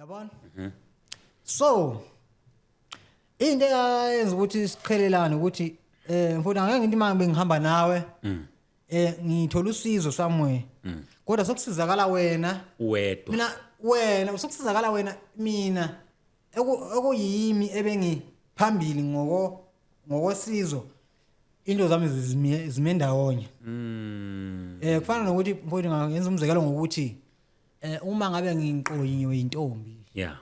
Yabona? So into eyenza ukuthi siqhelelane ukuthi mfowethu angeke ngithi manje ngihamba nawe ngithola usizo somewhere kodwa sokusizakala wena wedwa wena usokusizakala wena mina ekuyimi ebengiphambili ngokosizo into zami zime ndawonye kufana nokuthi mfowethu ngenza umzekelo ngokuthi uma ngabe nginqonyiwe intombi yeah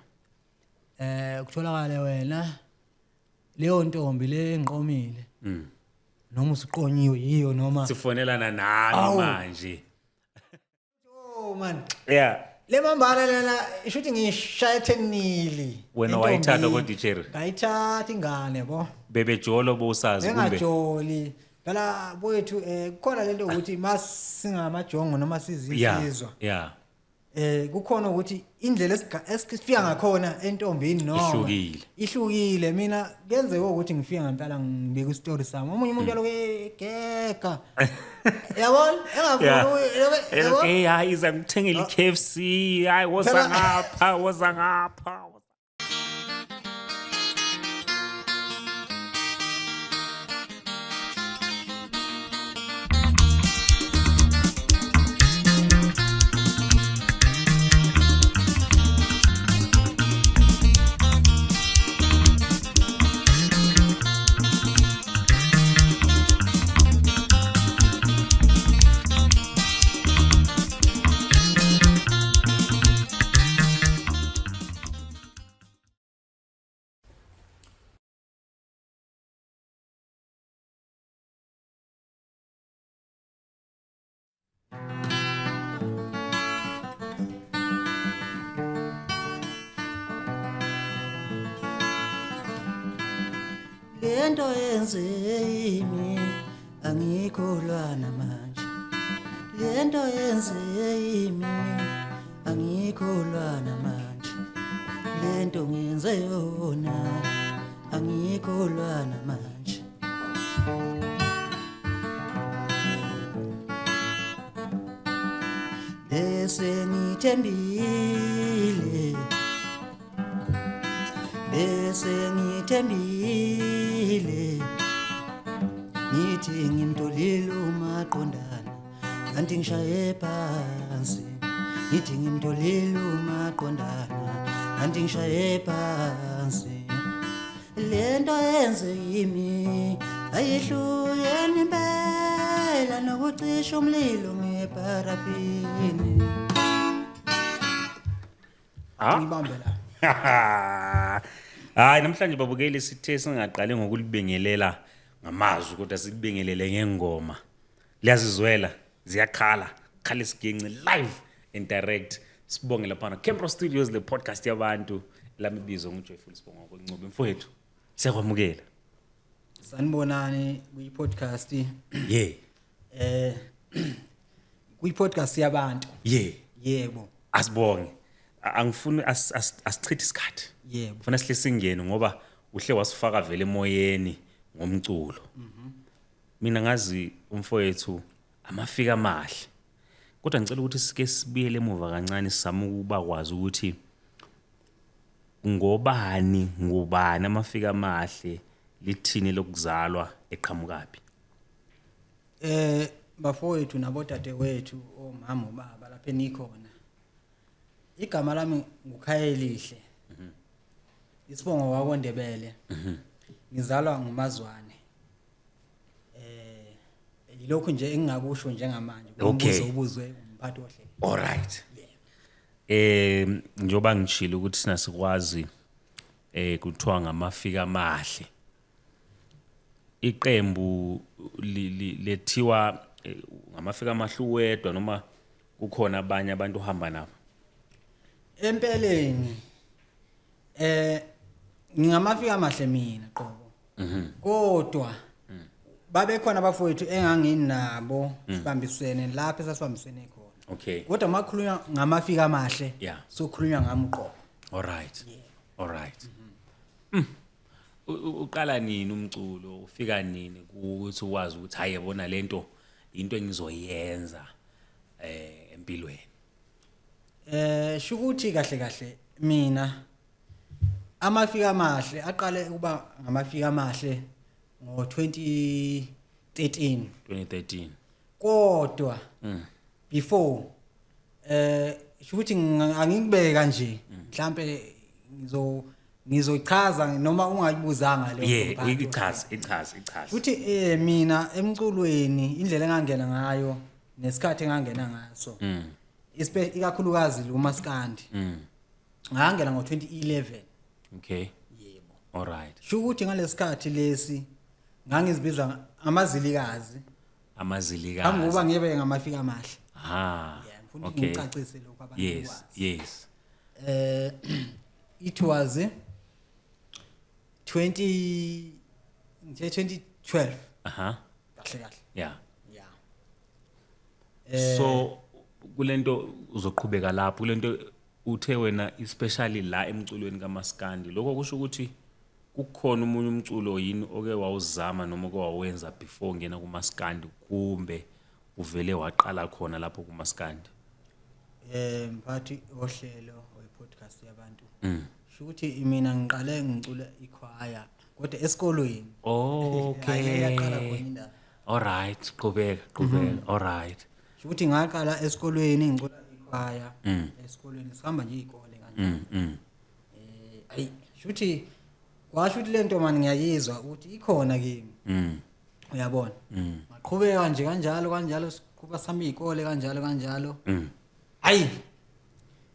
kutholakala wena leyo ntombi le enqomile noma usiqonyiwe yiyo noma sifonelana nami manje oh man yeah le mambala lena ishuthi ngishaya ethenili wena wayithatha ko DJ ngayithatha ingane bo bebejolo bosazi kumbe engajoli phela boyethu kukhona lento ukuthi masingamajongo noma sizizizwa yeah kukhona ukuthi indlela esifika ngakhona entombini no ihlukile mina kuyenzeka ukuthi ngifika ngempela ngibeka istory sami omunye umuntu yaloku egeka yabona engafuni okay hayi iza ngithengele iKFC hayi woza ngapha lento yenze yimi angikholwa namanje lento yenze yimi angikholwa namanje lento ngenze yona angikholwa namanje bese ngithembile ngithi ngimtolile umaqondana kanti ngishaye phansi ngithi ngimtolile umaqondana kanti ngishaye phansi lento yenze yimi ayihluyeni impela nokucisha umlilo ngeparafini ngibambela hayi namhlanje babukeli sithe singaqali ngokulibengelela ngamazwi kodwa silibengelele ngengoma liyazizwela ziyakhala khala isiginci live and direct sibonge lapha Kempro Studios le podcast yabantu lamibizo nguJoyful Sibonga kweNcubo mfowethu siyakwamukela sanibonani kuyi podcast yeah kuyi podcast yabantu yebo asibonge angifuni asichithe isikhathi yebo ufuna sihle singene ngoba uhle wasifaka vele emoyeni ngomculo mina ngazi umfowethu amafika amahle kodwa ngicela ukuthi sike sibuyele emuva kancane sizama ukuba kwazi ukuthi ngubani amafika amahle lithini lokuzalwa eqhamukapi bafowethu nabodade wethu omama ubaba lapha enikhona igama lami nguKhayelihle isibongo wakwondebele ngizalwa ngumazwane yilokho nje engingakusho njengamanje ubuzwe umphathi ohle all right njoba ngishilo ukuthi sina sikwazi kuthiwa ngamafika amahle iqembu lethiwa ngamafika amahle uwedwa noma kukhona abanye abantu uhamba nabo empeleni ngingamafika amahle mina qobo kodwa babe khona abafowethu enganginabo sibambisene lapha esasibambisene khona okay kodwa makhulunywa ngamafika amahle sokhulunywa ngamqobo all right uqala nini umculo ufika nini ukuthi ukwazi ukuthi hayi yabona lento into engizoyenza empilweni shukuthi kahle mina amafika amahle aqale ukuba ngamafika amahle ngo 2013 kodwa before ukuthi angikubeka nje mhlambe ngizochaza noma ungayibuzanga leyo ichaza ukuthi mina emculweni indlela engangena ngayo nesikhathi engangena ngaso ikakhulukazi lo maskandi ngangena ngo2011 okay yebo all right sho ukuthi ngalesikhathi lesi ngangizibiza amazilikazi ngoba ngibe ngamafika amahle ngifuna ngicacise lokho abantu yes it was 2012 kahle yeah so kulento uzoqhubeka lapho kulento uthe wena especially la emculweni kaMaskandi lokho kusho ukuthi kukhona umunye umculo yini oke wawuzama noma oke wawenza before ngena kuMaskandi kumbe uvele waqala khona lapho kuMaskandi mphathi ohlelo we-podcast yabantu sho ukuthi mina ngiqale ngicula ikhwaya kodwa esikolweni okay yaqala khona indaba all right qhubeka all right sho ukuthi ngaqala esikolweni ngicula ikhwaya esikolweni sihamba nje izikole kanje ayi sho ukuthi washo ukuthi lento manje ngiyayizwa ukuthi ikhona kimi uyabona maqhubeka nje kanjalo siqhuba sami izikole kanjalo hayi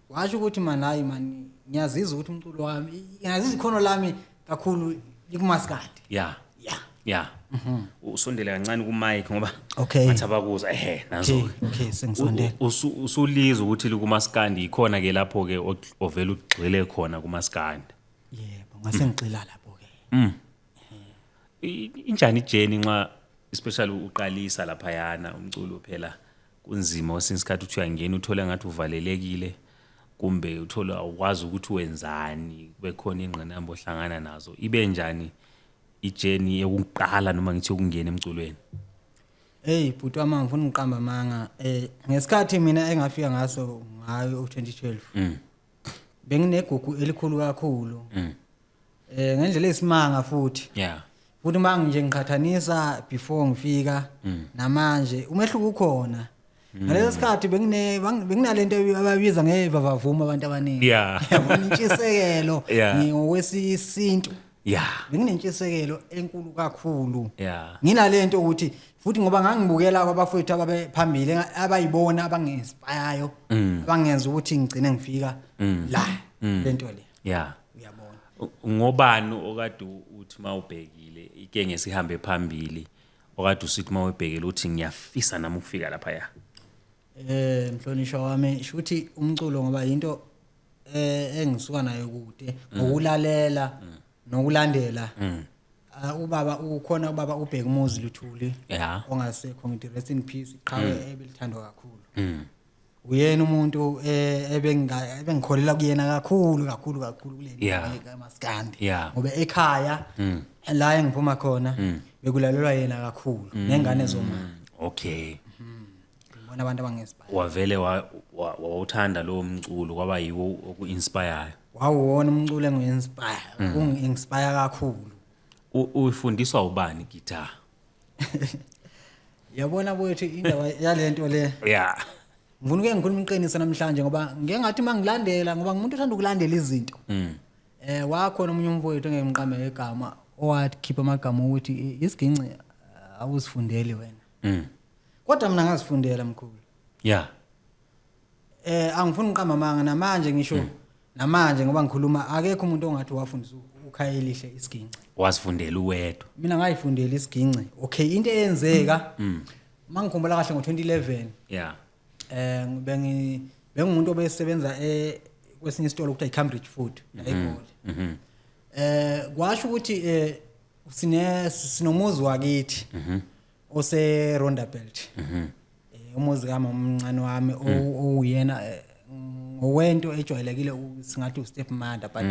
washo ukuthi hayi man ngiyazizwa ukuthi umculo wami ngiyazizwa ikhono lami kakhulu likumaskandi yeah usondele kancane ku mic ngoba okay ngathi abakuza nazo okay sengisondela usulizwa ukuthi likumaskandi ikhona ke lapho ke ovela ugxile khona kumaskandi yebo ngase ngixila lapho ke injani ijeni nxa especially uqalisa lapha yana umculo phela kunzima osinsikhathi uthi uyangena uthola ngathi uvalelekile kumbe uthola ukwazi ukuthi wenzani bekhona ingqinamba ohlangana nazo ibe njani ijeni yokuqala noma ngithi ukungena emculweni bhuti wami ngifuna ngiqamba manga ngesikhathi mina engafika ngaso ngayo 2012 benginegugu elikhulu kakhulu ngendlela esimanga futhi futhi manje nje ngiqhathanisa before ngifika namanje umehluko ukhona ngaleso sikhathi benginalento ababiza ngevavavuma abantu abaningi yabona intshisekelo ngokwesintu benginentshisekelo enkulu kakhulu nginalento ukuthi futhi ngoba ngangibukela kwabafowethu ababephambili abayibona abangi-inspire abangenza ukuthi ngigcine ngifika la lento le uyabona ngobani okade uthi mawubhekile ike ngesihambe phambili okade usithi mawubhekile uthi ngiyafisa nami ukufika lapha mhlonishwa wami shuthi umculo ngoba into engisuka nayo kude ngokulalela nokulandela ubaba ukhona ubaba ubheka umuzi Luthuli ongasekho ngithi rest in peace iqhawe ebelithandwa kakhulu uyena umuntu ebengikholela kuyena kakhulu kule kaMaskandi ngoba ekhaya la engiphuma khona bekulalelwa yena kakhulu nengane zomama okay abantu abangesinspire wavele wawuthanda lo mculo kwaba yiwo oku-inspire wawuwona umculo engu-inspire ungi-inspire kakhulu ufundiswa ubani guitar yabona boyethu indaba yalento le ngifuna uke ngikhuluma iqiniso namhlanje ngoba ngeke ngathi mangilandela ngoba ngumuntu othanda ukulandela izinto wakhona umunye umfowethu engimqama egama owathi khipha amagama ukuthi isiginci awuzifundeli wena kodwa mina ngazifundela mkhulu angifuni ngiqamba amanga namanje ngisho namanje ngoba ngikhuluma akekho umuntu ongathi wafundisa ukhayelihle isiginci wasifundela uwedwa mina ngayifundela isiginci okay into eyenzeka mangikhumbula kahle ngo2011 bengumuntu obesebenza kwesinye isitolo ukuthiwa iCambridge Food eGoli kwasho ukuthi sinomuzi wakithi ose Rondabelt umuzi kama umncane wami oyena ngowento ejwayelekile singathi ustep mother but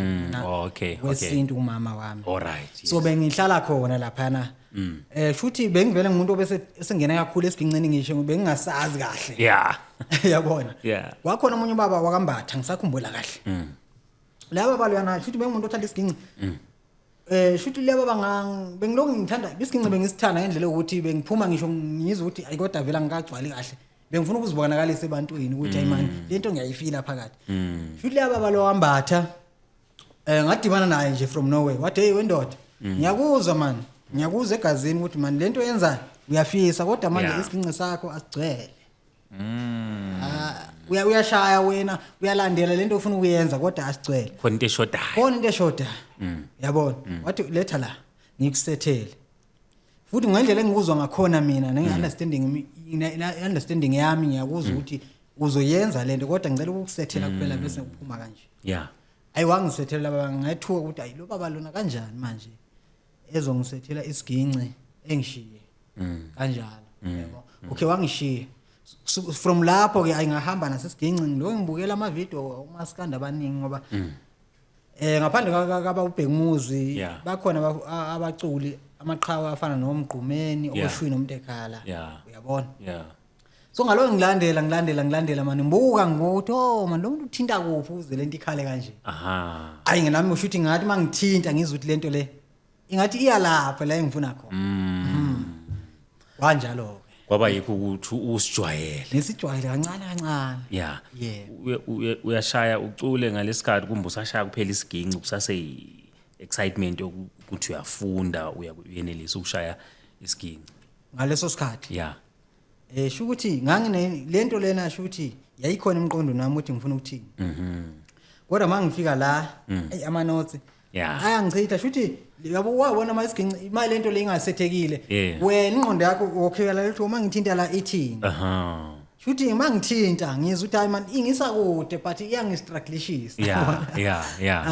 okay wesintu umama wami alright so bengihlala khona laphana futhi bengivele ngumuntu obese esengena kakhulu esiginqeni ngisho bengingasazi kahle yabona kwakhona umunye ubaba wakambatha ngisakhumbula kahle laba balwana futhi bengumuntu othanda isiginci futhi laba bengiloko ngithanda isiginci bengisithanda ngendlela ukuthi bengiphuma ngisho ngizwe ukuthi ayikodwa vela ngikagcwali kahle bengifuna ukuzibonakalisa ebantwini ukuthi hayi man lento ngiyayifila phakathi futhi laba balowambatha ngadibana naye nje from nowhere wathi hey wendoda ngiyakuzwa man ngiyakuzwa egazini ukuthi man lento yenza uyafisa kodwa manje isiginci sakho asigcwele uyashaya wena uyalandela lento ufuna ukuyenza kodwa asigcwele khona into eshoda yabona wathi letha la ngikusethele futhi ngendlela engikuzwa ngakhona mina understanding yami ngiyakuzwa ukuthi uzoyenza lento kodwa ngicela ukukusethela kuphela bese uphuma kanje ayi wangisethela baba ngayithuka ukuthi ayi lo baba lona kanjani manje ezongisethela isiginci engishiye kanjalo yabo okay wangishiya from lapho ke ayingahamba nasesiginci lo ngibukela ama video umaskanda abaningi ngoba ngaphandle kaba ubhekumuzi bakhona abaculi amaqhawe afana nomgqumeni oshwi nomtekhala uyabona so ngalo ngilandela manje ngibuka ngokuthi oh man lo muntu uthinta kuphi uze lento ikhale kanje ayi ngenami ushuthi ngathi mangithinta ngizwe ukuthi lento le ingathi iyalapha la engifuna khona kanjalo kwaba yikho ukuthi usijwayele nesijwayele kancane uyashaya ucule ngalesikhathi kumbe usashaya kuphela isiginci kusase excitement ukuthi uyafunda uyenelisa ukushaya isiginci ngaleso sikhathi sho ukuthi ngangine lento lena sho ukuthi yayikhona emqondo nami ukuthi ngifuna ukuthini kodwa mangifika la ama notes ayangichitha sho ukuthi yabo wabona masiginci imali lento le ingasethekile wena ingqondo yakho okhela lethi uma ngithinta la ithini shuthi mangithinta ngizwe ukuthi hayi man ingisakude but iyangistrugglishisa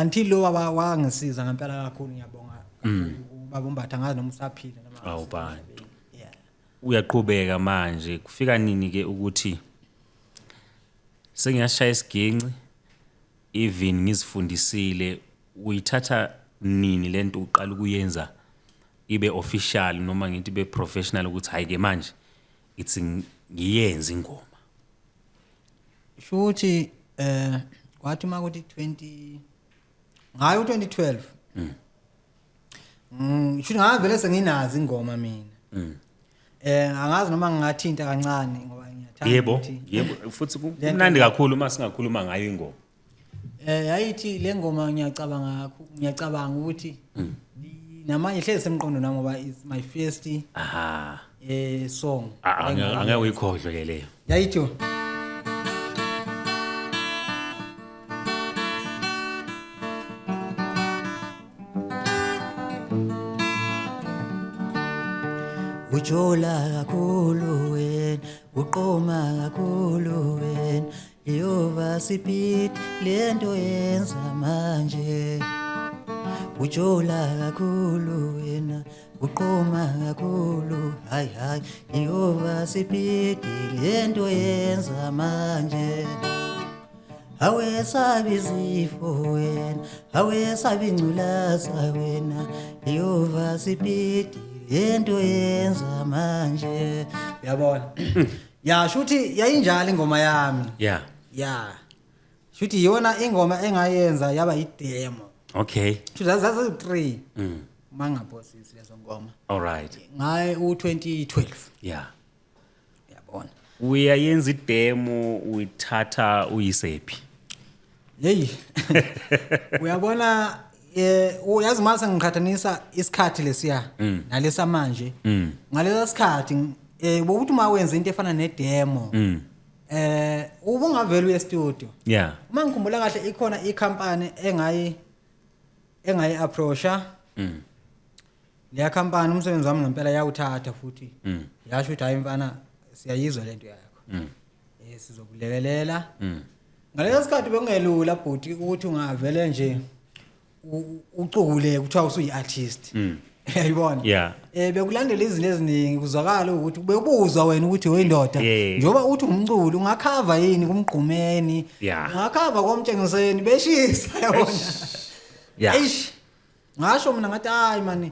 until lo wangisiza ngempela kakhulu ngiyabonga ubaba umbatha ngazi noma usaphila noma awubantu uyaqhubeka manje kufika nini ke ukuthi sengiyashaya isiginci even ngizifundisile uyithatha nini lento uqala ukuyenza ibe official noma ngithi ibe professional ukuthi hayi ke manje ithi ngiyenza ingoma shuthi kwathi makuthi 2012 shuthi ngavele senginazi ingoma mina angazi noma ngingathinta kancane ngoba ngiyathanda yebo futhi kumnandi kakhulu uma singakhuluma ngayo ingoma yayithi le ngoma ngiyacabanga ukuthi namanye hlezi semqondo nami ngoba is my first song angeke uyikhohlwe ke leyo yayithi ujola kakhulu wena uqoma kakhulu wena Yehova sipit lento yenza manje ujola kakhulu wena uqoma kakhulu hayi Yehova sipit lento yenza manje awesabi izifo wena awesabi ingculaza wena Yehova sipit lento yenza manje uyabona shuthi yayinjalo ingoma yami shuthi yona ingoma engayenza yaba idemo okay zaze 3 mangaphosisi lezo ngoma alright ngaye u2012 yabona uyayenza idemo uyithatha uyisephi hey uyabona uyazi mase ngiqhathanisa isikhathi lesiya nalesa manje ngalesa sikhathi bokuthi uma wenza into efana nedemo ubungavela uye studio uma ngikhumbula kahle ikhona icompany engayi approacha leya company umsebenzi wami ngempela yawuthatha futhi yasho ukuthi hayi mfana siyayizwa lento yakho sizokulekelela ngaleso sikhathi bekungelula bhuti ukuthi ungavele nje ucukule kuthiwa usuyi artist yayibona bekulandela izinto eziningi kuzwakala ukuthi ubuzwa wena ukuthi oyindoda njoba uthi umculo ungakhava yini kumgqumeni ungakhava komtshengiseni beshisa yabona ngasho mina ngathi hayi man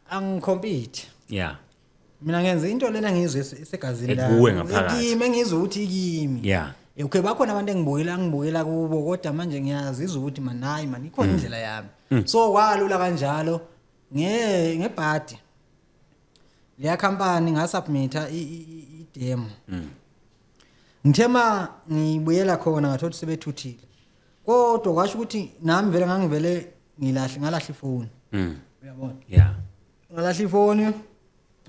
angikompete mina ngenza into lena ngizwe isegazini la kimi engizwe ukuthi kimi okay bakhona abantu ngibukela kubo kodwa manje ngiyazizwa ukuthi man hayi man ikhona indlela yami so kwalula kanjalo ngebhadi leya company ngasubmita i-demo ngithema ngibuyela khona ngathothi sebethuthile kodwa kwasho ukuthi nami vele ngangivele ngalahla ifoni uyabona ngalahla ifoni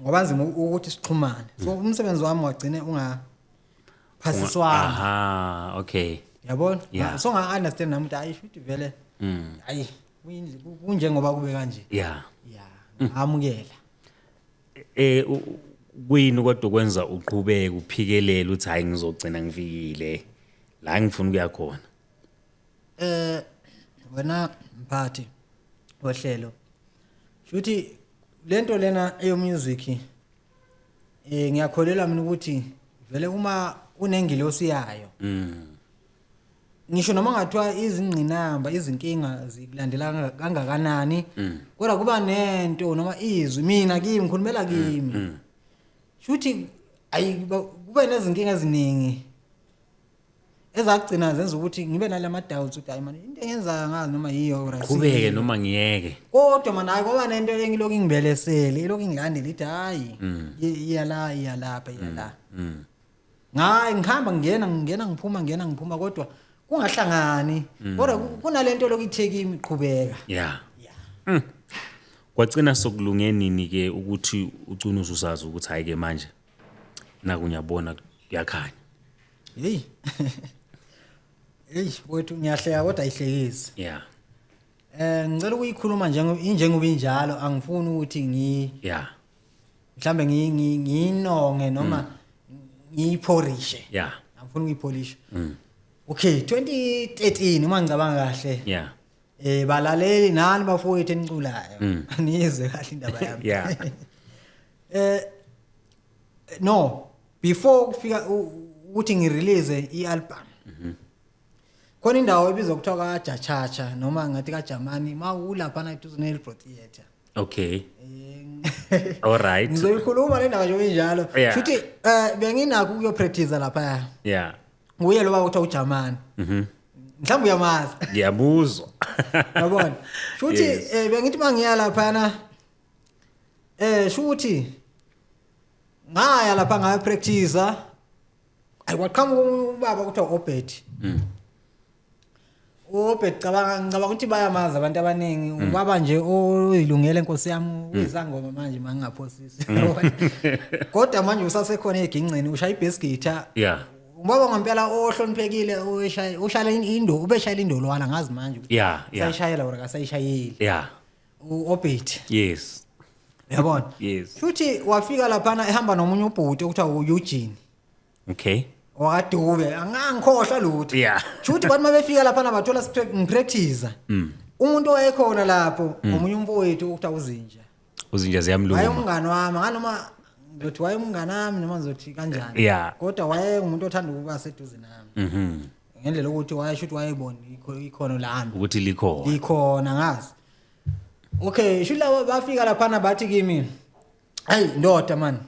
ngoba nzima ukuthi sixhumane so umsebenzi wami wagcine ungaphasiswanga aha okay yabona so nga understand nami ukuthi ayisho ukuthi vele hayi kunjengoba kube kanje amukela kuyini kodwa kwenza uqhubeke uphikelele uthi hayi ngizogcina ngifikile la ngifuna ukuya khona wena mphathi ohlelo futhi lento lena eyo music ngiyakholelwa mina ukuthi vele uma unengilosi yayo ngisho noma ngathiwa izingqinamba izinkinga zikulandela kangakanani kodwa kuba nento noma izwi mina kimi ngikhulumela kimi futhi kube nezinkinga eziningi ezagcina zenza ukuthi ngibe nalama doubts ukuthi hayi man into engenza ngazi noma yiyo right kubeke noma ngiyeke kodwa man hayi ngoba nento engilokhu ngibelesele ilokhu ngilandela ithi hayi iyalapha ngayi ngihamba ngena ngiphuma kodwa kungahlangani kodwa kunalento lokhu ithekimi iqhubeka kwagcina sokulunge nini ke ukuthi ucuna ususazi ukuthi hayi ke manje nakunyabona kuyakhanya hey wethu ngiyahleka kodwa ayihlekisi ngicela ukuyikhuluma njengoba injalo angifuni ukuthi mhlambe ngiyinonge noma ngiyiphorishe angifuni ukuyipholisha okay 2013 uma ngicabanga kahle balaleli nani bafowethu eniculayo niyizwe kahle indaba yami no before kufika ukuthi ngirelease i-album khona indawo ebizwa kuthiwa kaJachacha noma ngathi kaJamani mawulapha na iTuzinelbro Theatre okay alright ngizoyikhuluma le ndaba nje njalo futhi benginakho ukuyopractice lapha nguye lo bakuthiwa uJamani mhlawumbe uyamazi ngiyabuzwa yabona futhi bengithi mangiya lapha na futhi ngaya lapha ngaya practice ayikwaqhamuka ubaba kuthiwa Obed ngicabanga ukuthi bayamazi abantu abaningi ubaba nje oyilungele Nkosi yami uyizangoma manje mangingaphosisi kodwa manje usasekhona egincini ushaya ibass guitar ubaba ngempela ohloniphekile ushaya ubeshayela indolwana ngazi manje sayishayela ora kasayishayeli uObed yabona futhi wafika lapha ehamba nomunye ubhuti okuthiwa uEugene okay wakadube angangikhohlwa lutho futhi bathi mabefika lapha nabathola practice umuntu oyekhona lapho omunye umfowethu okuthiwa uzinja ziyamlunga waye umngane wami nganoma ngizothi waye umngane wami noma ngizothi kanjani kodwa waye umuntu othanda ukuba seduze nami ngendlela ukuthi wayeshuthi wayebona ikhono lami ukuthi likhona ngazi okay shula bafika lapha bathi kimi hayi ndoda man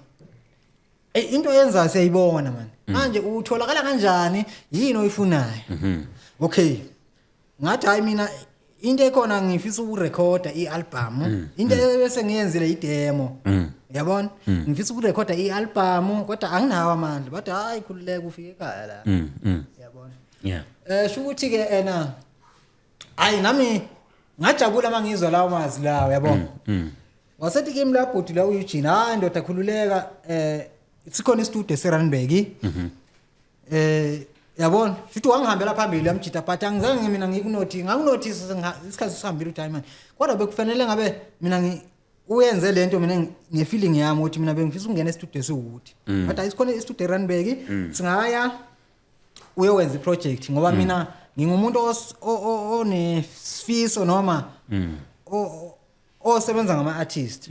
into yenza siyayibona man manje utholakala kanjani yini oyifunayo okay ngathi hayi mina into ekhona ngifisa ukurecorda i-album into bese ngiyenzile i-demo yabona ngifisa ukurecorda i-album kodwa anginawo amandla bathi hayi khululeka ufike ekhaya la yabona shukuthi ke hayi nami ngajabula mangizwa lawo mazi lawo yabona wasethi kimi la bhuti la uEugene hayi ndoda khululeka sikhona istudio eRandburg yabona futhi wangihambela phambili yamjita but angizange mina ngakunotice isikhathi sihambile ukuthi hayi man kodwa bekufanele ngabe mina uyenze lento mina ngefeeling yami ukuthi mina bengifisa ukungena estudio esiwuthi but ayisikhona istudio eRandburg singaya uyowenza iproject ngoba mina ngingumuntu onesifiso noma osebenza ngama artist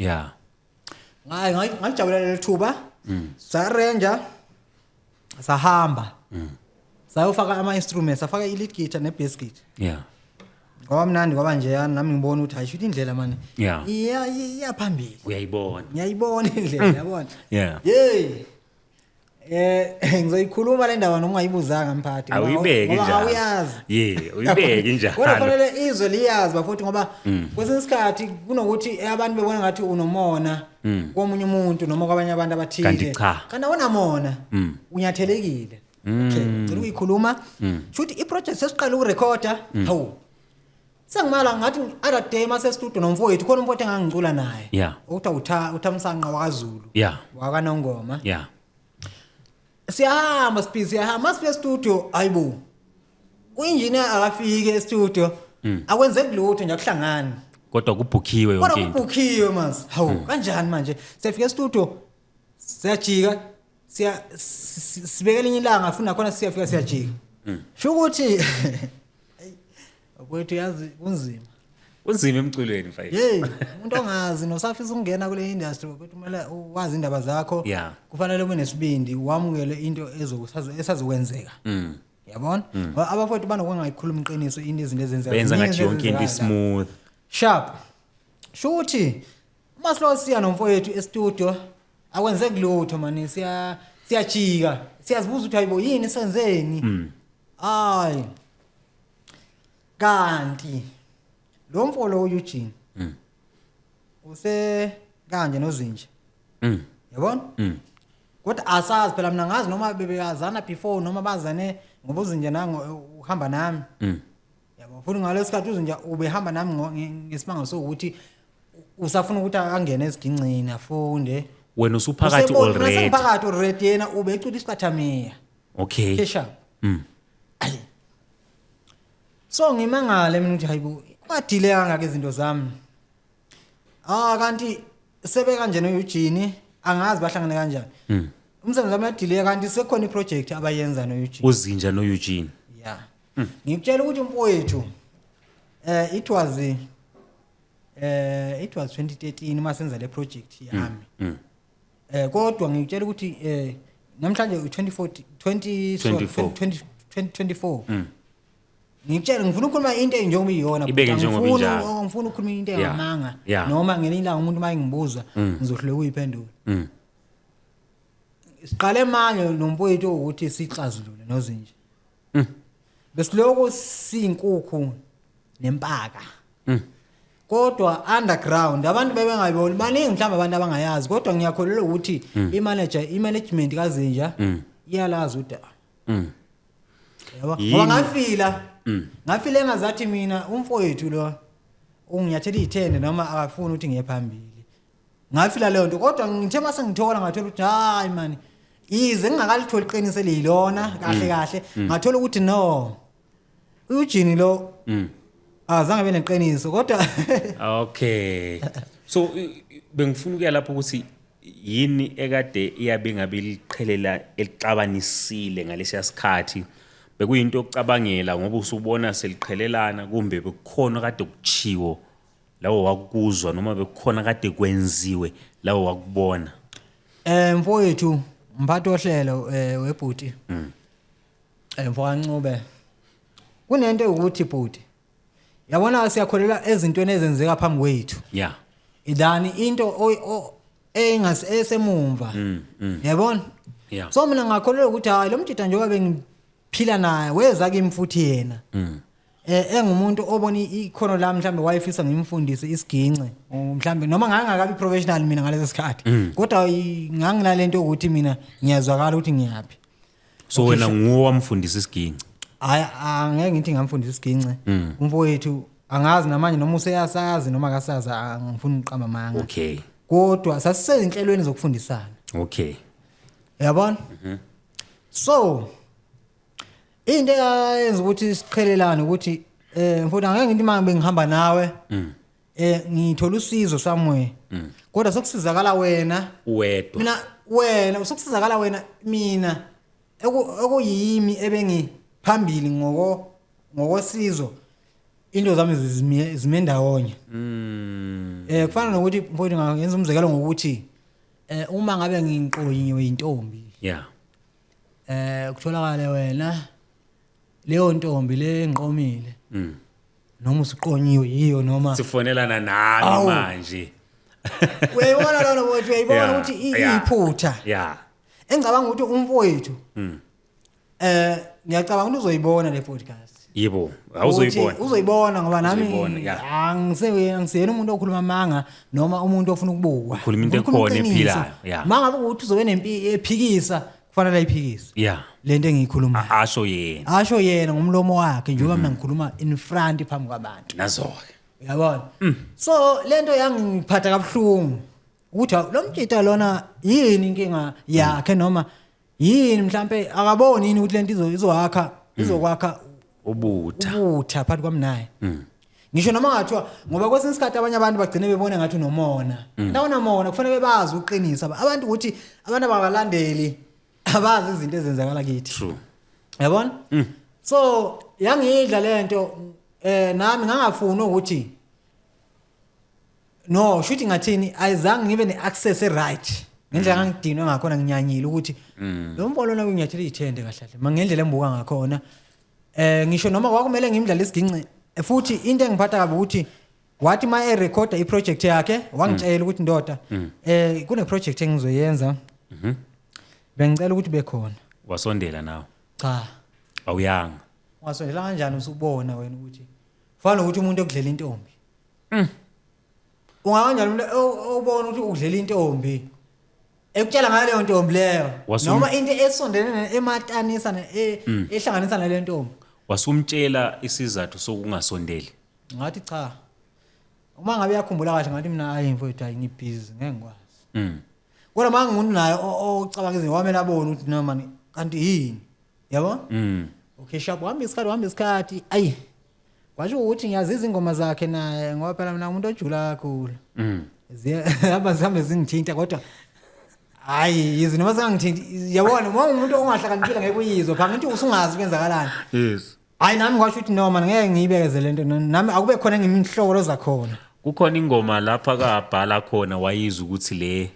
ngayijabulela lethuba sarranger sahamba sayofaka ama instruments safaka i-lead guitar ne-bass guitar ngoba mnandi ngoba nje nami ngibona ukuthi ayisho indlela manje iya phambili uyayibona ngiyayibona indlela yabona hey Ngizoyikhuluma le ndaba noma ungayibuzanga mphathi Awuyibeke ngoba njalo. awuyazi. Uyibeke njalo. Kodwa fanele izwe liyazi bafuthi ngoba kwesinye isikhathi kunokuthi abantu bebona ngathi unomona komunye umuntu noma kwabanye abantu abathile. Kanti cha. Kanti awunamona. Unyathelekile. Okay, ngicela ukuyikhuluma. Shuthi iproject sesiqala ukurecorda. Hawu. Sengimala ngathi other day mase studio nomfowethu khona umfowethu engangicula naye. Yeah. Ukuthi uthamsanqa waZulu. Yeah. Wakanongoma. Yeah. Siyahamba siyahamba sifike studio ayibo. Uengineer akafike studio akwenzeki lutho nje akuhlangani. Kodwa kubhukhiwe yonke Kodwa into. kubhukhiwe manje. Hawu kanjani manje? Siyafika studio siyajika sibekela ilanga afuna khona siyafika siyajika. Sho ukuthi Wethu yazi kunzima. Kunzima emculweni mfayini. Hey, umuntu ongazi nosafisa ukungena kule industry ukuthi kumele wazi indaba zakho. Yeah. Kufanele ube nesibindi wamukele into esazokwenzeka. Yabona? Abafowethu banokungayikhuluma iqiniso izinto ezenzeka. Benza ngathi yonke into smooth. Sharp. Shuthi masilo siya nomfowethu e-studio akwenzeki lutho mani siyajika. Siyazibuza ukuthi hayibo yini senzeni? Hayi. Kanti lo mfolo uEugene kanje nozinje yabona kodwa asazi phela mina ngazi noma bebeyazana before noma bazane ngoba uzinje nango uhamba nami yabo futhi ngalesikhathi uzinje ubehamba nami ngesimanga sokuthi usafuna ukuthi angene esigincini afunde wena usuphakathi already usephakathi already yena ubecula isikhathamiya okay kesha ayi so ngimangale mina ukuthi hayibo kwadile kangaka izinto zami kanti sebe kanje noEugene angazi bahlangane kanjani umsebenzi wami yadile kanti sekhona iproject abayenza noEugene uzinja noEugene yeah ngikutshela ukuthi umfowethu it was 2013 masenza le project yami kodwa ngikutshela ukuthi namhlanje 2024 ngitshela ngifuna ukukhuluma into enjengoba iyona ngifuna ukukhuluma into engamanga noma ngelinye ilanga umuntu mayengibuzwa ngizohlule ukuyiphendula siqale manje nomfowethu ukuthi sixazulule nozinje besiloko siyinkukhu nempaka kodwa underground abantu bebengayiboni baningi mhlawumbe abantu abangayazi kodwa ngiyakholelwa ukuthi imanagement kazinja iyalazi udaba yabo ngoba ngafila engazathi mina umfowethu lo unginyathela izithende noma akafuni ukuthi ngiye phambili ngafila leyo nto kodwa ngithe mase ngithola ngathola ukuthi hayi man ize ngingakalithola iqiniso lilona kahle ngathola ukuthi no uEugene lo azange beneqiniso kodwa okay so bengifuna ukuya lapho ukuthi yini ekade iyabe ngabe liqhelela elixabanisile ngalesiya sikhathi bekuyinto yokucabangela ngoba usubona seliqhelelana kumbe bekukhona kade kuchiwo lawo wakuzwa noma bekukhona kade kwenziwe lawo wakubona mfowethu mphathi ohlelo webhuti mfowakancube kunento ukuthi bhuti yabona siyakholela ezintweni ezenzeka phambi kwethu yeah idani into esemumva yabona yeah so mina ngakholela ukuthi hayi lo mthetho njengoba bengiphila naye weza kimi futhi yena engumuntu obona ikhono lami mhlambe wayefisa ngimfundise isigince mhlambe noma ngangakabi professional mina ngaleso sikhathi kodwa nganginalento ukuthi mina ngiyazwakala ukuthi ngiyaphi so wena nguwe wamfundisa isigince hayi angeke ngithi ngamfundisa isigince umfowethu angazi namanje noma useyasazi noma akasazi angifuni uqamba manga okay kodwa sasisezinhlelweni zokufundisana okay yabona so into eyenza ukuthi siqhelelane ukuthi mfowethu angeke ngithi manje bengihamba nawe ngithola usizo somewhere kodwa sokusizakala wena wedwa wena usokusizakala wena mina ekuyimi ebengiphambili ngokosizo into zami zime ndawonye kufana nokuthi mfowethu ngenza umzekelo ngokuthi uma ngabe nginqonyiwe intombi yeah kutholakala wena leyo ntombi le enqomile noma usiqonyiwe yiyo noma sifonelana nami manje uyayibona lona mfowethu uyayibona ukuthi iyiphutha yeah engicabanga ukuthi umfowethu ngiyacabanga ukuthi uzoyibona le podcast. Yebo, awuzoyibona. Uzoyibona ngoba nami Uzoyibona, yeah. angiseyena umuntu okhuluma amanga noma umuntu ofuna ukubukwa. Ukhuluma into ekhona ephilayo, yeah. Mangabe ukuthi uzobe nempi ephikisa kufanele ayiphikise. Yeah. Lento engiyikhuluma. Asho yena ngomlomo wakhe njengoba mina ngikhuluma in front phambi kwabantu. Nazo-ke. Uyabona? So lento yangiphatha kabuhlungu ukuthi lo mtshita lona yini inkinga yakhe noma yini mhlambe akaboni yini ukuthi lento izokwakha ubutha phakathi kwami naye. Ngisho noma ngathiwa ngoba kwesinye isikhathi abanye abantu bagcine bebona ngathi unomona. Nawona mona kufanele bazi uqinisa abantu ukuthi abantu abalandeli abazi izinto ezenzakala kithi. True. Yabona? So yangidla lento nami ngangafuni ukuthi no shooting ngathini ayizange ngibe neaccess right ngendlela ngidinwe ngakhona nginyanyile ukuthi lo mbolo lona kunyathela ithende kahle mangendlela embuka ngakhona ngisho noma kwakumele ngimdlala isiginci futhi into engiphatha kabi ukuthi wathi ma recorder iproject yakhe wangitshela ukuthi ndoda kune project engizoyenza bengicela ukuthi bekhona wasondela nawe cha awuyanga wasondela kanjani usubona wena ukuthi fanele ukuthi umuntu okudlela intombi ungakanjani umuntu obona ukuthi udlela intombi ekutshela ngayo leyo ntombi leyo noma into esondelene ematanisa ehlanganisa nale ntombi wasumtshela isizathu sokungasondeli ngathi cha uma ngabe yakhumbula kahle ngathi mina ayimfowethu hayi ngibhizi ngeke ngikwazi kodwa mangingumuntu naye ocabanga izinto wamela abone ukuthi noma kanti yini yabo okay sharp wahamba isikhathi ayi kwasho ukuthi ngiyazi izingoma zakhe naye ngoba phela mina umuntu ojula kakhulu zihambe zingithinta kodwa hayi izinto masengangithinti yabona uma umuntu ongahlakaniphile ngeke uyizwe phanga ukuthi usungazi kwenzakalani yes hayi nami kwasho ukuthi noma ngeke ngiyibekeze lento nami akube khona ngimhlokolo zakhona kukhona ingoma lapha kabhala khona wayizwa ukuthi le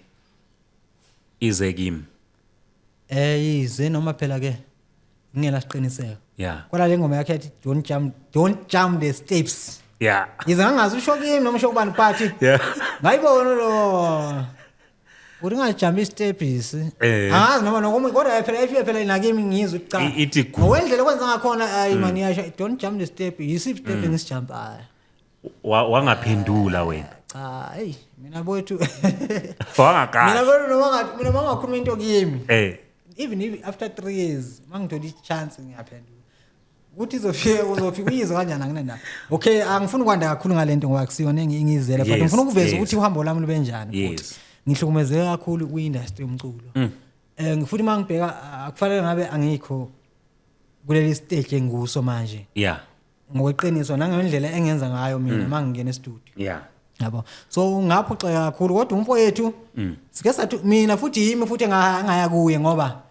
ize kimi ize noma phela ke ngingela siqiniseko yeah kodwa le ngoma yakhe yathi don't jump the steps yeah yize ngangazi usho kimi noma usho kubani party yeah ngayibona lo uthi ngajump isteps angazi noma nokume kodwa phela ifike phela nakimi ngizwe cha ngowendlela kwenza ngakhona hayi mani yasho don't jump the step yisiphi step engisijumpa wangaphendula wena cha hey mina bothu wangakahle mina mangakhuluma into kimi even after 3 years mangithola ichance ngiyaphendula ukuthi uzofika uyizwe kanjani anginana okay angifuni kwanda kakhulu ngalento ngoba kusiyona engizela but ngifuna ukuveza ukuthi uhambo lami lube njani futhi ngihlukumezeke kakhulu ku-industry yomculo futhi mangibheka akufanele ngabe angikho kuleli stage engikuso manje yeah ngokweqiniso nangendlela engenza ngayo mina mangingena e-studio yeah yabo so ngaphoxeka kakhulu kodwa umfowethu sike sathi mina futhi yimi futhi engaya kuye ngoba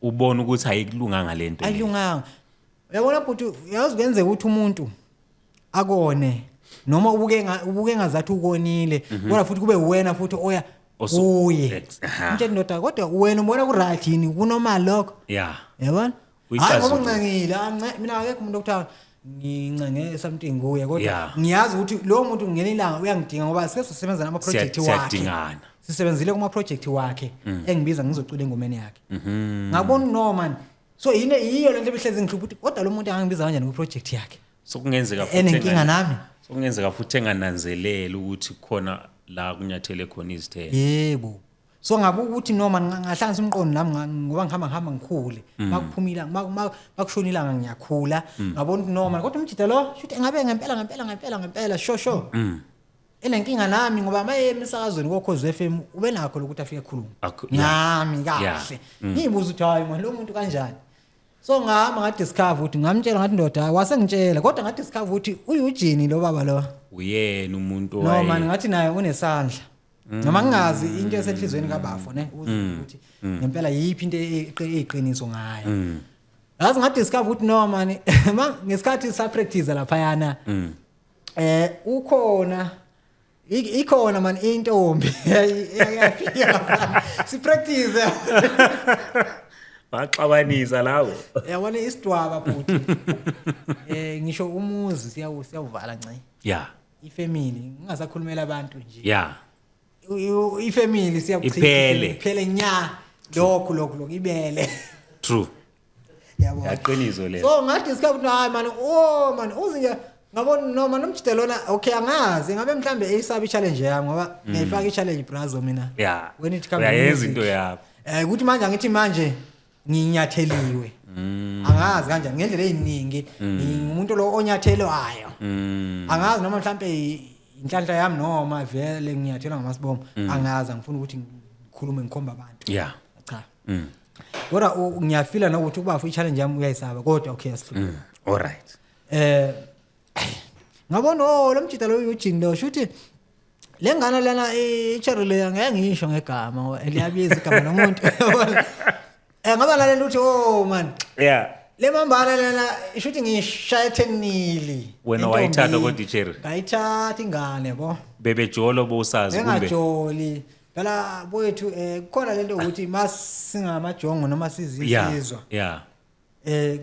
ubona ukuthi ayikulunganga lento ayilunganga uyabona futhi uyazi kwenzeka ukuthi umuntu akone noma ubuke ngazathi ukonile kodwa futhi kube wena futhi oya kuye manje ndoda kodwa wena ubona ku right yini kunoma lokho yeah yabona hayi ngoba uncangile mina akekho umuntu okuthaka ngincenge something kuye kodwa ngiyazi ukuthi lo muntu ngene ilanga uyangidinga ngoba sike sisebenza nama project wakhe sisebenzile kuma project wakhe engibiza ngizocula engomeni yakhe ngabona no man so yiyo lento ebihlezi ngihlupha ukuthi kodwa lo muntu angibiza kanjani ku project yakhe sokungenzeka futhi enenkinga nami sokungenzeka futhi engananzelela ukuthi khona la kunyathele khona izithelo yebo so ngabe ukuthi noma ngahlanganisa umqondo nami ngoba ngihamba ngikhule makuphumila makushonilanga ngiyakhula ngabona ukuthi noma kodwa umjida lo shothi ngabe ngempela sho enenkinga nami ngoba maye emisakazweni kokhozi FM ube nakho ukuthi afike ekhuluma nami kahle ngibuza ukuthi hayi manje lo muntu kanjani so ngahamba ngadiscover ukuthi ngamtshela ngathi ndoda wasengitshela kodwa ngadiscover ukuthi uyujini lo baba lo uyena umuntu no man ngathi naye unesandla noma ngingazi into esenhlizweni kabafo ne ukuthi ngempela yipi into eyiqiniso ngayo yazi ngadiscover ukuthi no man ngesikhathi sa practice lapha yana ukhona ikhona man intombi yafika si practice waxabanisa lawo yabona isidwaba futhi ngisho umuzi siyawuvala nce yeah ifamily ngingasakhulumela abantu nje yeah ifamily siyakuchitha iphele nya lokho ibele True. yabo Yaqiniso le. so ngathi isikhathi hayi man man uzinje ngabona noma nomjitelona okay angazi ngabe mhlambe eyisabi challenge yami ngoba ngiyifaka i-challenge brazo mina Yeah. when it comes Uyayenza into yakho. ukuthi manje angithi manje nginyatheliwe angazi kanjani ngendlela eziningi ngimuntu lo onyathelwayo angazi noma mhlambe inhlanhla yami noma vele ngiyathela ngamasibombo angazi ngifuna ukuthi ngikhulume ngikhomba abantu Yeah. cha kodwa ngiyafila nokuthi ukuba fu i-challenge yami uyayisaba kodwa okay asihlule All right. ngabona lo mjita lo Eugene lo shuthi lengana lana i-cherry le ngeke ngisho ngegama ngoba liyabiza igama lomuntu ngaba lalela uthi man Yeah. le mambala lana shuthi ngishaya ethenili Wena wayithatha kodwa icherry. ngayithatha ingane yabo Bebejolo bosazi kumbe. engajoli phela boyethu kukhona lento ukuthi masingamajongo noma sizizizwa Yeah.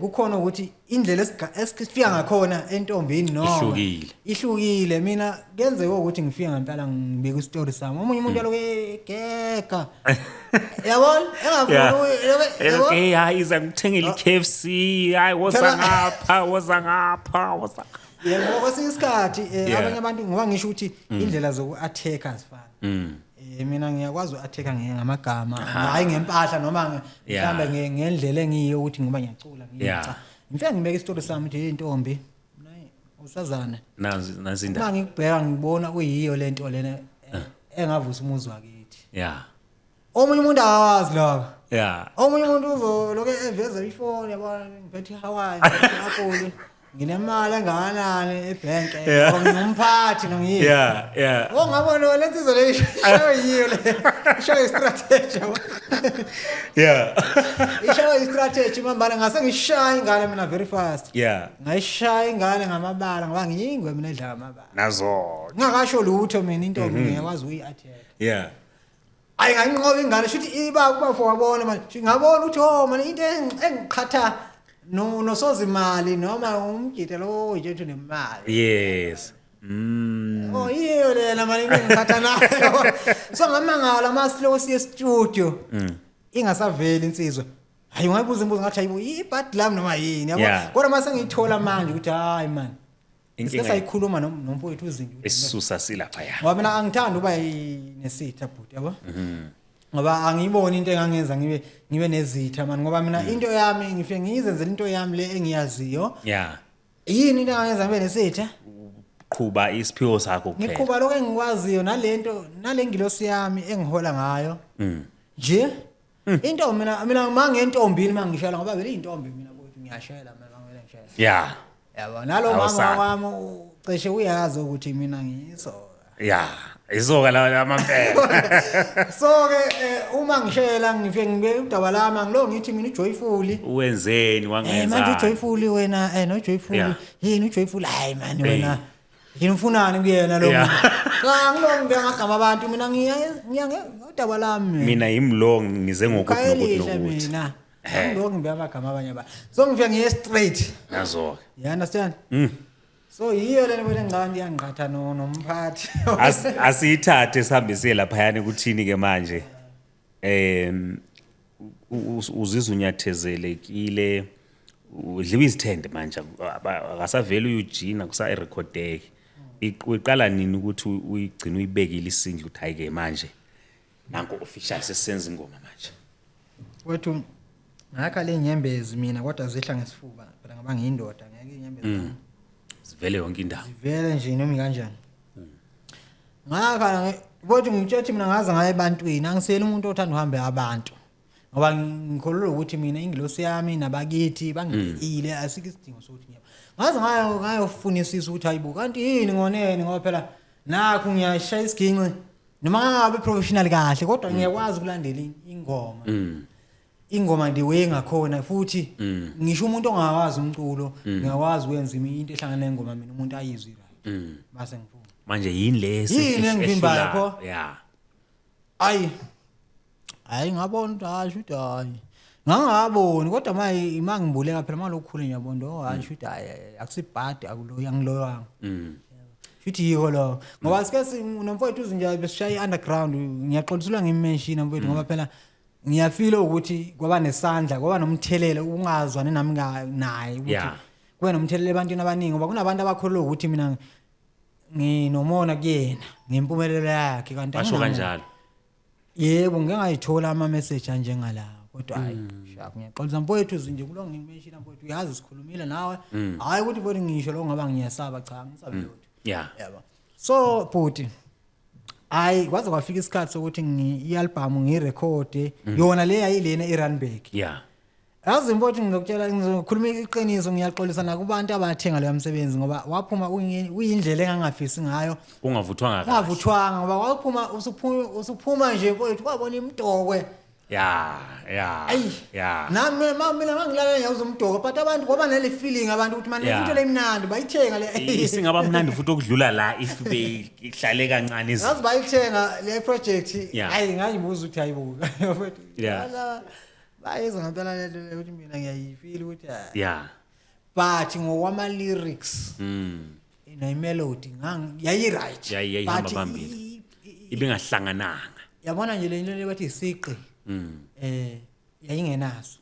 kukhona ukuthi indlela esifika ngakhona entombini noma ihlukile mina kenzeka ukuthi ngifika ngempela ngibeka istory sami omunye umuntu yaloku egeka yabona engafuni Okay, hayi izangithengela iKFC, hayi woza ngapha. yebo kwesinye isikhathi abanye abantu ngoba ngisho ukuthi indlela zoku-attacker zifana mina ngiyakwazi u-attacker ngamagama hayi ngempahla noma mhlambe ngendlela engiyo ukuthi ngoba ngiyacula ngiyica ngifike ngibeka istory sami ukuthi intombi usazana nansi indaba uma ngikubheka ngibona kuyiyo lento lena engavusa umuzwa wakithi omunye umuntu akawazi lokho omunye umuntu uzoloke eveza ifoni yabona ngiphethe iHawaii ngapho nginemali engakanani ebank ngimphathi ngiyi ngabona le nsizwa le ishayo yiyo le ishayo strategy ishayo strategy mambala ngase ngishaya ingane mina very fast ngayishaya ingane ngamabala ngoba ngiyingwe mina edla ngamabala nazo ngakasho lutho mina into ngiyakwazi uyi-attack ayi nganqoba ingane shuthi iba kuba for wabona manje ngabona ukuthi man into engiqhatha no sozi imali noma umjita lo nje nemali yes yiyo lena manje ngikhatha nayo so ngamangala masilo siye studio ingasaveli insizwa hayi ungayibuza imbuzo ngathi hayibo ibhadi lami noma yini yabo kodwa mase ngiyithola manje ukuthi hayi man sayikhuluma nomfowethu uzinto esisusa silapha ya ngoba mina angithanda uba nesitha bhuti yabo ngoba angiyiboni into engangenza ngibe nezitha man ngoba mina into yami ngifike ngizenzele into yami le engiyaziyo yini into engangenza ngibe nesitha qhuba isiphiwo sakho kuphela ngiqhuba lokho engikwaziyo nalengilosi yami engihola ngayo nje into mina mangentombini mangishayela ngoba vele intombi mina bothi ngiyashayela mina ngivele ngishayela yabo nalo mama wami ucishe uyazi ukuthi mina ngiyiso izoka la mampela so ke uma ngishayela ngifike ngibe udaba lami ngilo ngithi mina uJoyful wenzeni wangenza manje uJoyful wena no Joyful yini uJoyful hayi man wena yini ufunani kuyena lo cha ngilo ngiyangagama abantu mina ngiyange udaba lami mina yimlo ngize ngokuthi mina ngilo ngibeka amagama abanye abantu so ngifike ngiye straight nazo you understand so yiyo lena wena ngani yangiqhatha nomphathi asiyithathe sihambise lapha yana kuthini ke manje uzizwa unyathezelekile udliwa izithende manje akasavela uEugene kusa-recordeki iqala nini ukuthi uyigcina uyibekile isingile ukuthi hayi ke manje nanko official sesenza ingoma manje wethu ngakha le nyembezi mina kodwa zihla ngesifuba phela ngaba ngiyindoda ngeke inyembezi sivele yonke indawo sivele nje noma kanjani ngakha wethu ngitshethi mina ngaza ngaye ebantwini angisela umuntu othanda uhambe abantu ngoba ngikholwa ukuthi mina ingilosi yami nabakithi bangiyile asike isidingo sokuthi ngaza ngayofunisisa ukuthi hayibo kanti yini ngonene ngoba phela nakho ngiyashaya isiginci noma ngabe professional kahle kodwa ngiyakwazi ukulandela ingoma ndiwe ngakhona futhi ngisho umuntu ongawazi umculo ngiyakwazi ukwenza into ehlangana nengoma mina umuntu ayizwe right base ngifuna manje yini lesi yini engivimba yakho hayi ngabona hayi shoot hayi ngangaboni kodwa manje mangibuleka phela malokukhulu ngiyabona hayi shoot hayi akusibhadi akulo yangiloyanga futhi yiho lo ngoba sike nomfowethu uzinja besishaya underground ngiyaxoliselwa ngimenshina mfowethu ngoba phela ngiyafila ukuthi kwaba nesandla kwaba nomthelelo ungazwani nami naye ukuthi kube nomthelelo ebantwini abaningi ngoba kunabantu abakholwa ukuthi mina nginomona kuyena ngempumelelo yakhe kanti basho kanjalo yebo ngeke ngayithola ama message njengalawo kodwa hayi shaka ngiyaxolisa mfowethu nje kulo ngimeshina mfowethu uyazi sikhulumile nawe hayi ukuthi mfowethu ngisho lo ngoba ngiyasaba cha ngisabe lutho yabo so bhuti hayi kwaze kwafika isikhathi sokuthi i-album ngirekhode yona le yayilena eRunback yazi mfowethu ngizokhuluma iqiniso ngiyaxolisa nakubantu abathenga leyo msebenzi ngoba waphuma uyindlela engangafisi ngayo ungavuthwanga ngoba waphuma usuphuma nje mfowethu kwabona imdokwe nami mina mangilalela nyawo umdoko but abantu ngoba nale feeling abantu ukuthi manje into lemnandi bayithenga le isingaba mnandi futhi okudlula la ihlube ihlale kancane yazi bayithenga le project hayi ngayibuza ukuthi hayibuka mfowethu bayiza ngempela lento ukuthi mina ngiyayifeel ukuthi but ngokwama lyrics ina melody yayi right yayihamba phambili ibingahlangananga yabona nje le nto bathi isiqi yayingenazo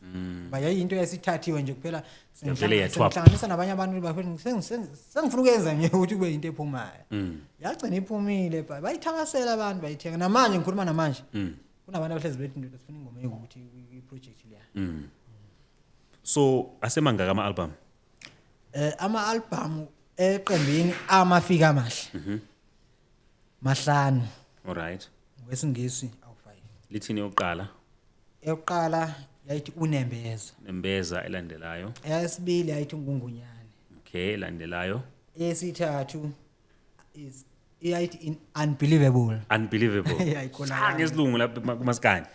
bayayinto yasithathiwe nje kuphela sengihlanganisa nabanye abantu bafethu sengifuna ukwenza nje ukuthi kube into ephumayo yagcina iphumile bayithakasela abantu bayithenga namanje ngikhuluma namanje kunabantu abahlezi bethi into sifuna ingoma yokuthi iproject leya so asemangaka ama album ama-album eqembini amafika amahle mahlanu alright ngesingisi awu5 lithini yokuqala yayithi unembeza elandelayo eyesibili yayithi ungungunyane okay elandelayo eyesithathu is yayithi unbelievable yayikhona ngesilungu lapha kumaskani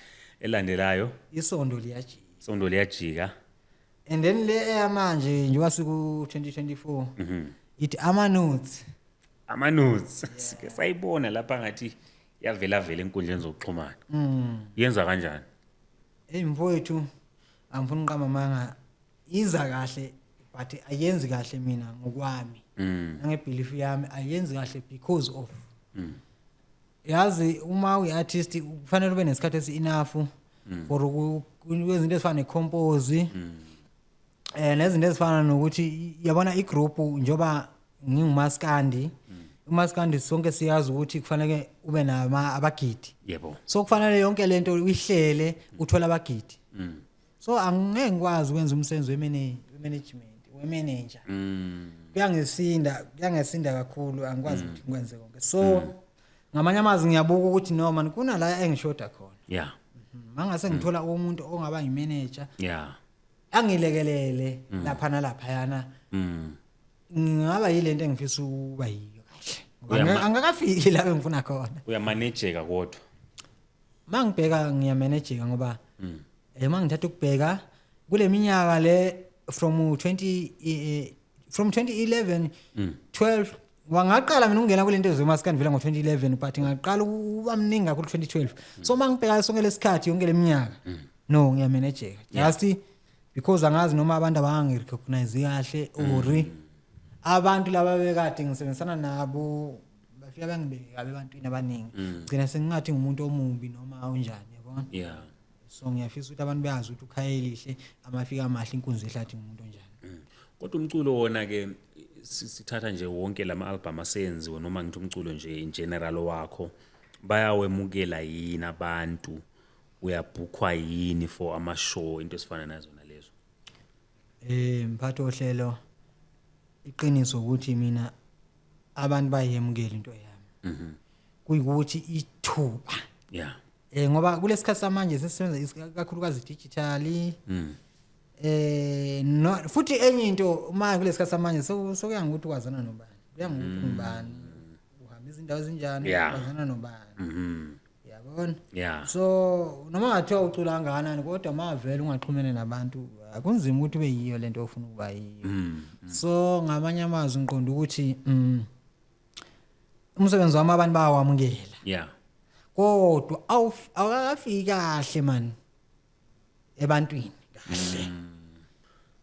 elandelayo isondo liyajika and then le eyamanje nje wasiku 2024 ithi ama notes sike sayibona lapha ngathi yavela enkundleni zokuxhumana yenza kanjani mfowethu angifuna uqamba manga iza kahle but ayenzi kahle mina ngokwami nangebelief yami ayenzi kahle because of yazi uma uyi-artist kufanele ube nesikhathi esi-enough for ukwenza into ezifana ne-compose nezinto ezifana nokuthi yabona igroup njoba ngingumaskandi umaskandi sonke siyazi ukuthi kufanele ube abagidi yebo so kufanele yonke lento uyihlele uthola abagidi so angeke ngikwazi ukwenza umsebenzi we-manager kuyangesinda kakhulu angikwazi ukuthi ngikwenze konke so ngamanye amazwi ngiyabuka ukuthi noma kuna la engishoda khona mangase ngithola umuntu ongaba yimanager angilekelele lapha nalapha yana ngingaba yilento engifisa ukuba yiyo kahle angakafiki la engifuna khona uyamanageka kodwa mangibheka ngiyamanageka ngoba mangithatha ukubheka kule minyaka le from 2011 12 wangaqala mina ungena kule nto zomaskandi vela ngo2011 but ngaqala uba mningi kakhulu 2012 so mangibheka sonke lesikhathi yonke leminyaka no ngiyamanageka just because angazi noma abantu abangirecognize kahle ori abantu laba bekade ngisebenzisana nabo bafika bangibeka ebantwini abaningi gcina sengingathi ngumuntu omubi noma unjani yabona so ngiyafisa ukuthi abantu beyazi ukuthi ukhayelihle amafika amahle inkunzi ehlathi ngumuntu onjani kodwa umculo wona ke sithatha nje wonke lama album asenziwe noma ngithi umculo nje in general wakho bayawemukela yini abantu uyabhukhwa yini for ama show into esifana nazo nalezo mphathi ohlelo iqiniso ukuthi mina abantu bayemukela into yami kuyikuthi ithuba ngoba kulesikhathi samanje sesisebenza kakhulukazi digitally no futhi enye into uma kulesikhathi samanje sokuya ngokuthi kwazana nobani kuya ngokuthi ngubani uhamba izindawo ezinjani kwazana nobani yabona so noma ngathiwa ucula kangakanani kodwa mavele ungaxhumene nabantu akunzima ukuthi ube yiyo lento ofuna ukuba yiyo so ngamanye amazwi ngiqonda ukuthi umsebenzi wami abantu bayawamukela kodwa awukafiki kahle man ebantwini kahle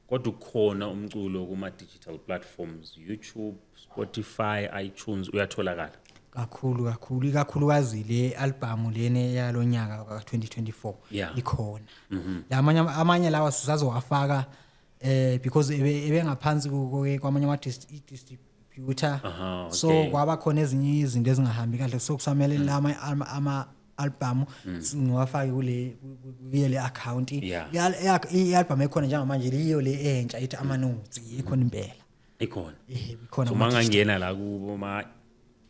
kodwa ukhona umculo kuma digital platforms YouTube Spotify iTunes uyatholakala kakhulukazi le album lene yalonyaka ka 2024 Yeah. ikhona amanye lawa sizazowafaka because ebengaphansi kwamanye ama distributor so kwaba khona ezinye izinto ezingahambi kahle so kusamele ama album singwafaki kule le account i-album ekhona njengamanje liyo le entsha ithi amanotes ikhona impela ikhona ikhona so mangangena la kuma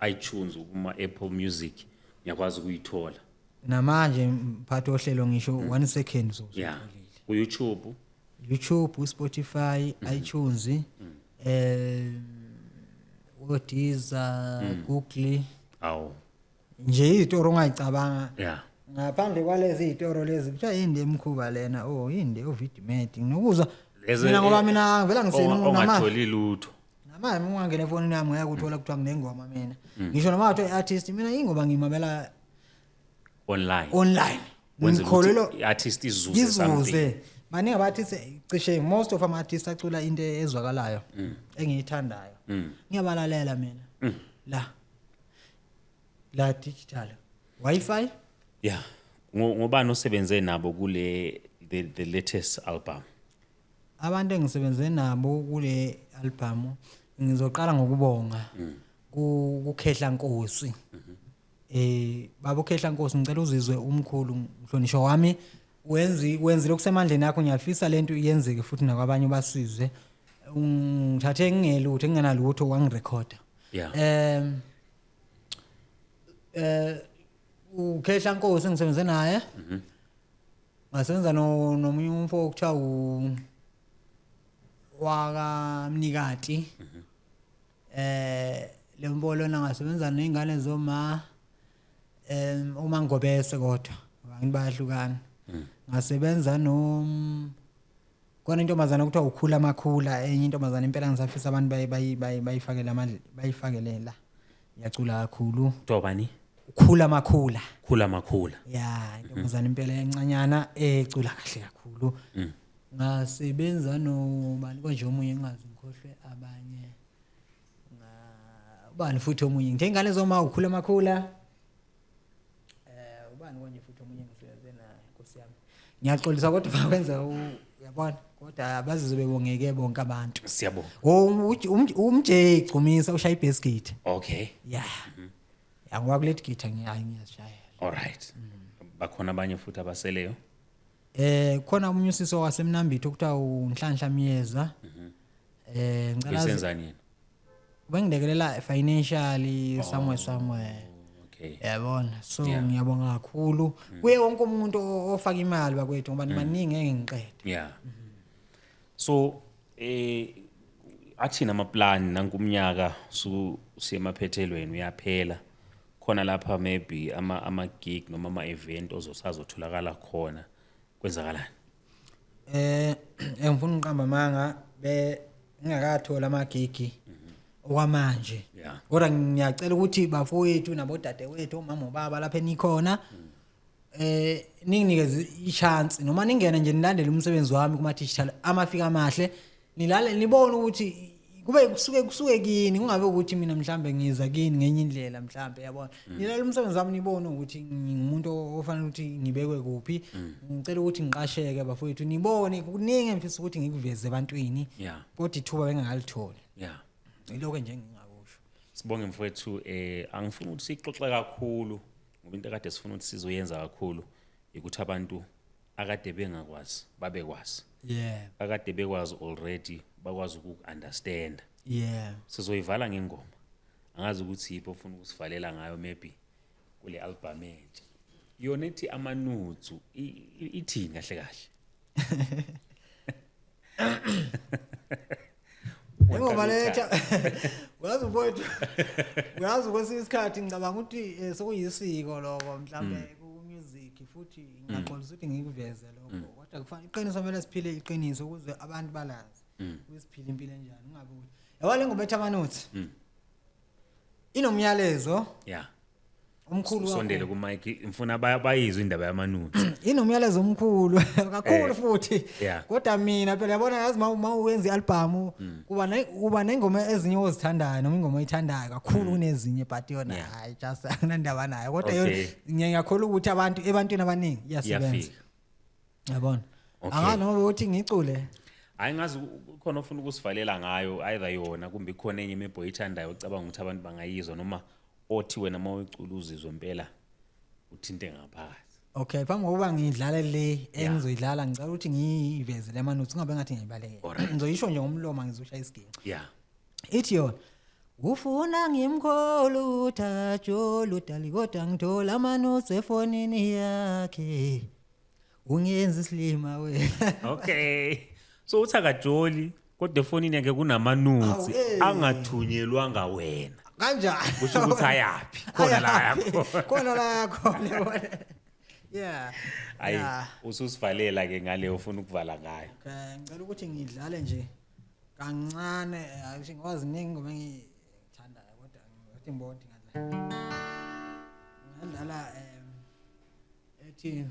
iTunes kuma Apple Music ngiyakwazi ukuyithola namanje mphathi ohlelo ngisho 1 second so ku YouTube, Spotify, iTunes what is Google nje izitoro ongayicabanga ngaphandle kwalezi izitoro lezi kuthiwa yinde emkhuba lena yinde oVidmet ngokuzwa mina ngoba mina ngivela ngisena ongatholi lutho namanje ungangena efonini yami ngiyakuthola kuthiwa kunengoma mina ngisho noma athi artist mina ingoma ngimabela online ngikholelo iartist izuze something maningi abathi cishe most of ama artists acula into ezwakalayo engiyithandayo ngiyabalalela mina la digital Wi-Fi ngobani osebenze nabo kule the latest album abantu engisebenze nabo kule album ngizoqala ngokubonga kuKhehla Nkosi baba uKhehla Nkosi ngicela uzizwe umkhulu mhlonishwa wami wenzile okusemandleni yakho ngiyafisa lento iyenzeke futhi nakwabanye basize ngithathe ngingelutho engenalutho wangirecorda uKhehla Nkosi ngisebenze naye ngasenza nomunye umfo okuthiwa waka Mnikati lembolo nangasebenza nezingane zoma uma ngobese kodwa abantu bayahlukana ngasebenza kona intombazana ukuthiwa ukhula makhula enye intombazana impela ngisafisa abantu bayifakelela yacula kakhulu Tobani ukhula makhula intombazana impela encanyana ecula kahle kakhulu ngasebenza nobani konje omunye engazi ngikhohlwe abanye ubani futhi omunye ngengane zoma ukhula makhula ubani konje futhi omunye ngisebenze naye Nkosi yami ngiyaxolisa kodwa bakwenza uyabona kodwa abazizo bebongeke bonke abantu siyabonga umJ Gcumisa ushaya ibasket ngoba kule gita ngiyashayela alright bakhona abanye futhi abaseleyo khona umnyusiso wasemnambitho okuthiwa uNhlanhla Miyeza ngicela usenzani yena bengilekelela financially somewhere yabona so ngiyabonga kakhulu kuye wonke umuntu ofaka imali bakwethu ngoba maningi ngeke ngiqede so athina ama plan nankumnyaka siyemaphethelweni uyaphela khona lapha maybe ama gig noma ama event ozosazotholakala khona kwenzakalani engifuna uqamba manga ngingakathola ama gig okwamanje kodwa ngiyacela ukuthi bafowethu nabodadewethu omama obaba lapha enikhona ninginikeze i-chance noma ningene nje nilandele umsebenzi wami kuma digital amafika amahle nilale nibone ukuthi kube kusuke kini kungabe ukuthi mina mhlambe ngiza kini ngenye indlela mhlambe yabona nilale umsebenzi wami nibone ukuthi ngingumuntu ofanele ukuthi ngibekwe kuphi ngicela ukuthi ngiqasheke bafowethu nibone kuningi ngifisa ukuthi ngikuveze ebantwini kodwa ithuba bengakalithola iloko nje ngingakusho sibonge mfowethu angifuni ukuthi sixoxe kakhulu ngoba into akade sifuna ukuthi sizoyenza kakhulu ukuthi abantu akade bengakwazi babekwazi akade bekwazi already bakwazi uku-understand sizoyivala ngengoma angazi ukuthi yipho ufuna ukusivalela ngayo maybe kule album entsha yona ethi amanutsu ithini kahle kahle ngoba letha uyazi mfowethu uyazi kwesinye isikhathi ngicabanga ukuthi sekuyisiko lokho mhlambe ku music futhi ngiyaxolisa ukuthi ngikuveze lokho kodwa kufanele iqiniso kumele siphile iqiniso ukuze abantu balazi ukusiphila impilo enjani ungabe ukuthi yabona ngobetha amanothi inomyalezo Omkhulu wakho. sondele ku mic ngifuna bayizwe indaba yamanutsi. Inomyalezo omkhulu kakhulu futhi. Yeah. Kodwa mina phela yabona yazi mawuwenza ialbum kuba nengoma ezinye ozithandayo noma ingoma oyithandayo kakhulu kunezinye but yona hayi just anandaba nayo kodwa yona ngiyakholwa ukuthi ebantwini abaningi iyasebenza. Yabona. Angazi noma uthi ngicule. Hayi ngazi khona ofuna ukusivalela ngayo either yona kumbe ikhona enye imebo oyithandayo ocabanga ukuthi abantu bangayizwa noma othi wena mawucula uzizwe impela uthinte ngaphakathi. Okay, phambi kokuba ngidlale le engizoyidlala ngicela ukuthi ngiyiveze le manuthi ngabe ngathi ngiyibaleke. Ngizoyisho nje ngomlomo ngizoshaya isiginci. Yeah. Ithi yona ufuna ngimkholo uTajolo udali kodwa ngithola amanuthi efonini yakhe. Ungenza isilima we. Okay. So uthaka Joli kodwa efonini yakhe kunamanuthi angathunyelwanga wena. Kanjani? Kusho ukuthi ayapi? Khona la yakho. Khona la yakho lebona. Yeah. Ayi ususivalela ke ngale ufuna ukuvala ngayo. Okay, ngicela ukuthi ngidlale nje kancane ngikwazi ningi ngoba ngithandayo kodwa ngathi ngibona ngadlala ethi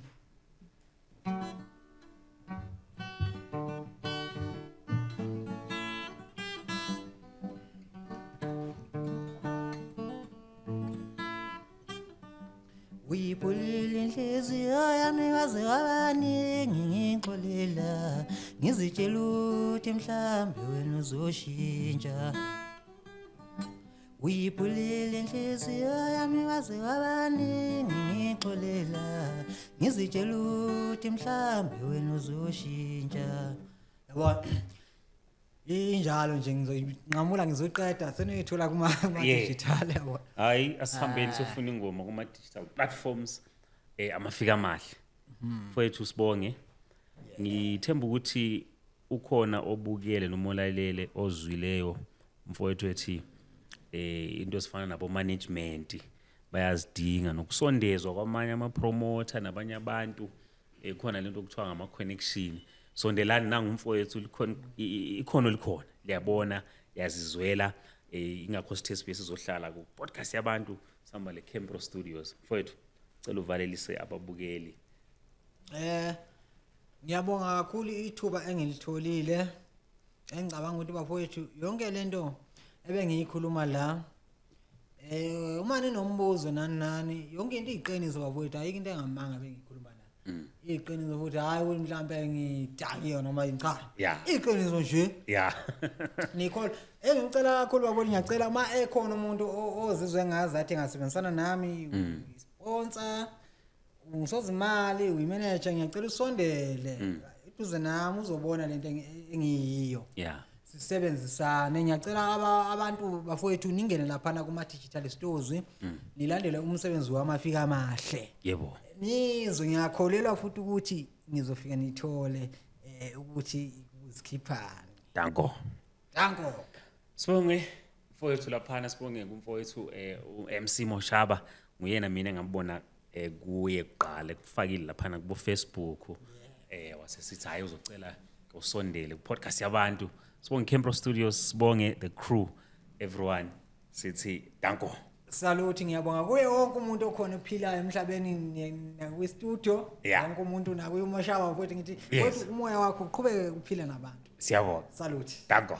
Uyipholile inhliziyo yami kaze wabaningi ngixolela ngizitshela ukuthi mhlambe wena uzoshintsha. Uyipholile inhliziyo yami kaze wabaningi ngixolela ngizitshela ukuthi mhlambe wena uzoshintsha. Yabona injalo nje ngizoyinqamula ngizoqeda senuyithola kuma digital yabo. Hayi asihambeni sofuna ingoma kuma digital platforms amafika amahle. Mfowethu Sibonge ngithemba ukuthi ukhona obukele noma olalele ozwileyo mfowethu ethi into esifana nabo management bayazidinga nokusondezwa kwamanye ama promoter nabanye abantu khona lento okuthiwa ngama connection. Sondelani nangumfowethu ikhono likhona liyabona yazizwela ingakho sithe space izohlala ku podcast yabantu samba le Kempro Studios. Mfowethu cela uvalelise ababukeli. Ngiyabonga kakhulu ithuba engilitholile engicabanga ukuthi bafowethu yonke lento ebengiyikhuluma la uma ninombuzo nani yonke into iqiniso bafowethu ayikho into engamanga bengikhuluma la. Iqiniso futhi hayi mhlambe ngidakiyo noma cha. Iqiniso nje. Yeah. Nicole engicela kakhulu babona ngiyacela uma ekhona umuntu ozizwe ngazathi engasebenzisana nami sponsor ungisoza imali uyimanager ngiyacela usondele eduze nami uzobona lento engiyiyo. Yeah. Sisebenzisane ngiyacela abantu bafowethu ningene lapha kuma digital stores nilandele umsebenzi wamafika amahle. Yebo. Nizwe ngiyakholelwa futhi ukuthi ngizofika nithole ukuthi uzikhiphani. Danko. Sibonge mfowethu lapha sibonge kumfowethu MC Moshaba nguyena mina ngambona kuye kuqala kufakile lapha kubo Facebook wasesithi hayi uzocela usondele ku podcast yabantu. Sibonge Kempro Studios, sibonge the crew, everyone. Sithi danko. Saluthi ngiyabonga kuye wonke umuntu okhona ophilayo emhlabeni nakwi studio wonke umuntu nakuyi Moshaba futhi ngithi umoya wakho uqhubeke ukuphila nabantu. Siyabonga. Saluthi. Danko.